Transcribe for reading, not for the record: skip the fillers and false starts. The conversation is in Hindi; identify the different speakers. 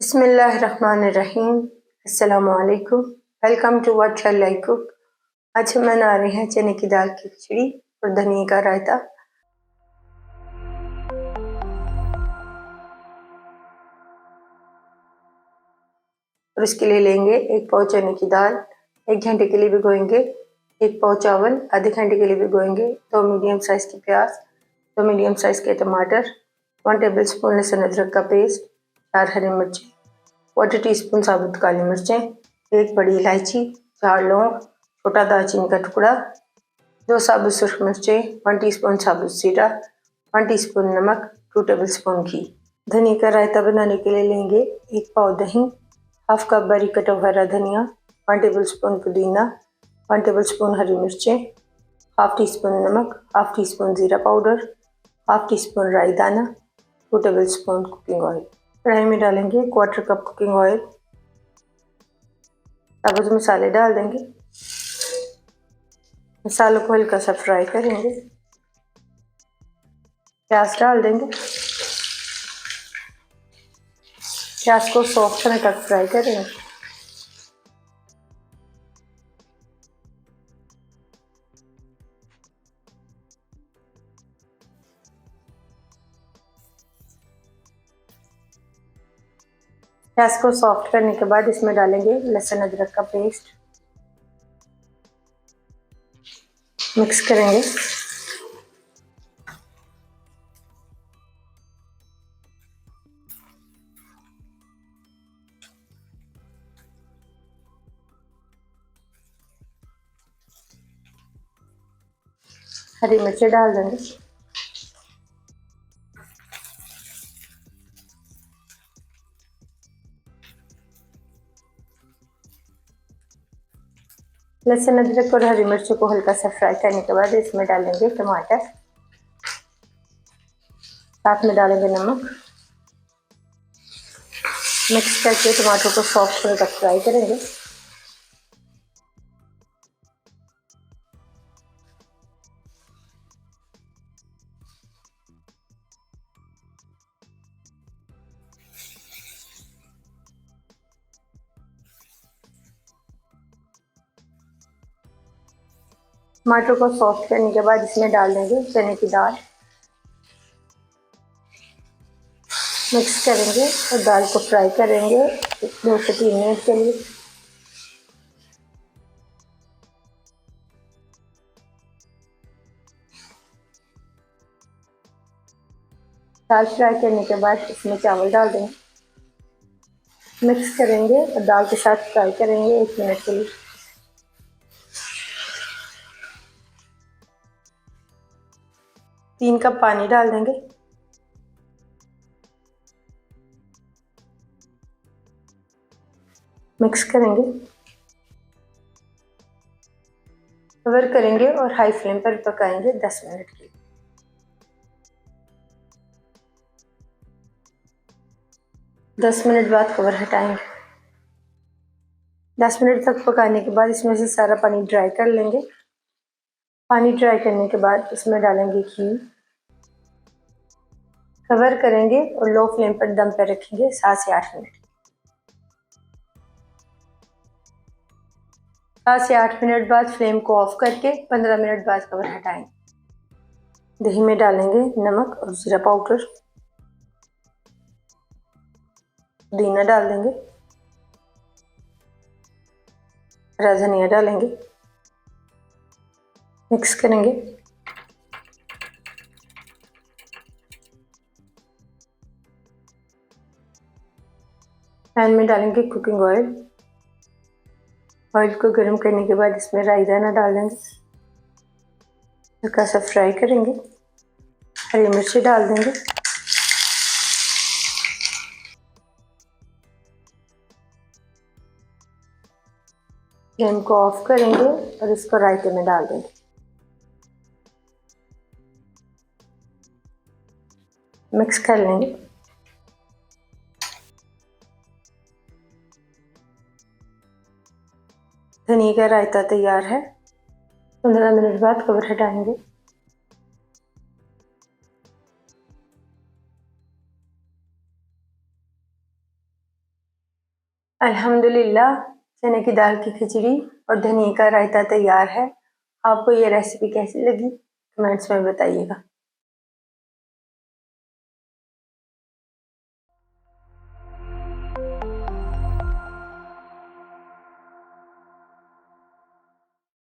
Speaker 1: बिस्मिल्लाहिर्रहमानिर्रहीम। अस्सलामुअलैकुम। Welcome to what shall I cook. आज हम बना रहे हैं चने की दाल की खिचड़ी और धनिया का रायता। और इसके लिए लेंगे एक पाव चने की दाल, 1 घंटे के लिए भिगोएंगे। 1 पाव चावल आधे घंटे के लिए भिगोएंगे। 2 मीडियम साइज की प्याज, 2 मीडियम साइज के टमाटर, 1 टेबल स्पून लहसुन अदरक का पेस्ट, 4 हरी मिर्ची, 1/4 टीस्पून साबुत काली मिर्चें, 1 बड़ी इलायची, 4 लौंग, छोटा दालचीनी का टुकड़ा, 2 साबुत सुर्ख मिर्चें, 1 टीस्पून साबुत जीरा, 1 टीस्पून नमक, 2 टेबल स्पून घी। धनिया का रायता बनाने के लिए लेंगे 1 पाव दही, हाफ कप बारीक कटा हुआ हरा धनिया, 1 टेबल स्पून पुदीना, 1 टेबल स्पून हरी मिर्चें, हाफ टी स्पून नमक, हाफ टी स्पून जीरा पाउडर, हाफ टी स्पून राई दाना, 2 टेबल स्पून कुकिंग ऑयल। कढ़ाई में डालेंगे 1/4 कप कुकिंग ऑयल। साबुत मसाले डाल देंगे। मसालों को हल्का सा फ्राई करेंगे। प्याज डाल देंगे। प्याज को सॉफ्ट होने तक फ्राई करेंगे। प्याज को सॉफ्ट करने के बाद इसमें डालेंगे लहसुन अदरक का पेस्ट, मिक्स करेंगे। हरी मिर्ची डाल देंगे। लहसुन अदरक और हरी मिर्ची को हल्का सा फ्राई करने के बाद इसमें डालेंगे टमाटर, साथ में डालेंगे नमक। मिक्स करके टमाटर को सॉफ्ट होने तक फ्राई करेंगे। टमाटर को सॉफ्ट करने के बाद इसमें डाल देंगे चने की दाल, मिक्स करेंगे और दाल को फ्राई करेंगे 2 से 3 मिनट के लिए। दाल फ्राई करने के बाद इसमें चावल डाल देंगे, मिक्स करेंगे और दाल के साथ फ्राई करेंगे 1 मिनट के लिए। तीन कप पानी डाल देंगे। मिक्स करेंगे, कवर करेंगे और हाई फ्लेम पर पकाएंगे 10 मिनट के लिए। 10 मिनट बाद कवर हटाएंगे। 10 मिनट तक पकाने के बाद इसमें से सारा पानी ड्राई कर लेंगे। पानी ड्राई करने के बाद इसमें डालेंगे घी, कवर करेंगे और लो फ्लेम पर दम पर रखेंगे 7 से 8 मिनट। 7 से 8 मिनट बाद फ्लेम को ऑफ करके 15 मिनट बाद कवर हटाएंगे। दही में डालेंगे नमक और जीरा पाउडर, पुदीना डाल देंगे, हरा धनिया डालेंगे, मिक्स करेंगे। पैन में डालेंगे कुकिंग ऑयल। ऑयल को गर्म करने के बाद इसमें राई दाना डाल देंगे, हल्का सा फ्राई करेंगे। हरी मिर्ची डाल देंगे, फ्लेम को ऑफ करेंगे और इसको रायते में डाल देंगे। मिक्स कर लेंगे। धनिया का रायता तैयार है। 15 मिनट बाद कवर हटाएंगे। अल्हम्दुलिल्लाह चने की दाल की खिचड़ी और धनिया का रायता तैयार है। आपको ये रेसिपी कैसी लगी कमेंट्स में बताइएगा।